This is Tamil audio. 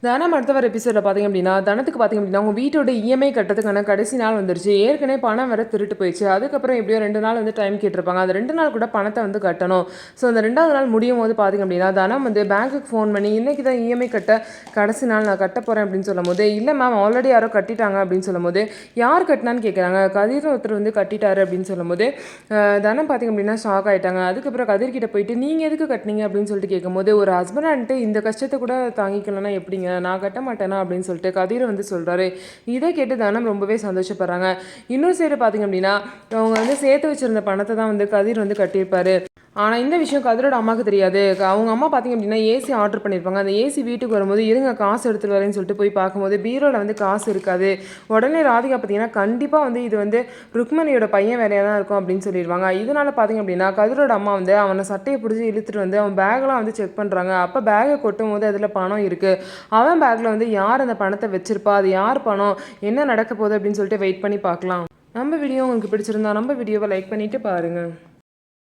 தனம் அடுத்த வர எபிசோடில் பார்த்திங்க அப்படின்னா தனத்துக்கு பார்த்திங்க அப்படின்னா அவங்க வீட்டோட இஎம்ஐ கட்டத்துக்கான கடைசி நாள் வந்துருச்சு. ஏற்கனவே பணம் வேறு திருட்டு போயிடுச்சு. அதுக்கப்புறம் எப்படியோ 2 நாள் வந்து டைம் கேட்டிருப்பாங்க. அந்த 2 நாள் கூட பணத்தை வந்து கட்டணும். ஸோ அந்த 2வது நாள் முடியும் போது பார்த்திங்க அப்படின்னா தனம் வந்து பேங்க்குக்கு ஃபோன் பண்ணி இன்றைக்கி தான் இஎம்ஐ கட்ட கடைசி நாள் நான் கட்ட போகிறேன் அப்படின்னு சொல்லும் போது, இல்லை மேம் ஆல்ரெடி யாரோ கட்டிட்டாங்க அப்படின்னு சொல்லும் போது, யார் கட்டினான்னு கேட்குறாங்க. கதிர் ஒருத்தர் வந்து கட்டிட்டாரு அப்படின்னு சொல்லும் போது தனம் பார்த்திங்க அப்படின்னா ஷாக் ஆகிட்டாங்க. அதுக்கப்புறம் கதிர்கிட்ட போயிட்டு நீங்கள் எதுக்கு கட்டினீங்க அப்படின்னு சொல்லிட்டு கேட்கும்போது, ஒரு ஹஸ்பண்ட் இந்த கஷ்டத்தை கூட தாங்கிக்கலன்னா எப்படிங்க, நான் கட்ட மாட்டேனா அப்படின்னு சொல்லிட்டு கதிர் வந்து சொல்கிறாரு. இதை கேட்டு தனம் ரொம்பவே சந்தோஷப்படுறாங்க. இன்னொரு சைடு பார்த்திங்க அப்படின்னா அவங்க வந்து சேர்த்து வச்சுருந்த பணத்தை தான் வந்து கதிர் வந்து கட்டியிருப்பாரு. ஆனால் இந்த விஷயம் கதிரோட அம்மாவுக்கு தெரியாது. அவங்க அம்மா பார்த்திங்க அப்படின்னா ஏசி ஆர்டர் பண்ணியிருப்பாங்க. அந்த ஏசி வீட்டுக்கு வரும்போது இருங்க காசு எடுத்துகிட்டு வரேன்னு சொல்லிட்டு போய் பார்க்கும்போது பீரோவில் வந்து காசு இருக்காது. உடனே ராதிகா பார்த்திங்கன்னா கண்டிப்பாக வந்து இது வந்து ருக்மணியோட பையன் வேலையாக தான் இருக்கும் அப்படின்னு சொல்லிடுவாங்க. இதனால் பார்த்திங்க அப்படின்னா கதிரோட அம்மா வந்து அவனை சட்டையை பிடிச்சி இழுத்துட்டு வந்து அவன் பேக்லாம் வந்து செக் பண்ணுறாங்க. அப்போ பேகை கொட்டும் போது அதில் பணம் இருக்குது. அவன் பேக்கில் வந்து யார் அந்த பணத்தை வச்சிருப்பா, அது யார் பணம், என்ன நடக்க போகுது அப்படின்னு சொல்லிட்டு வெயிட் பண்ணி பார்க்கலாம். நம்ம வீடியோ உங்களுக்கு பிடிச்சிருந்தா நம்ம வீடியோவை லைக் பண்ணிவிட்டு பாருங்கள்.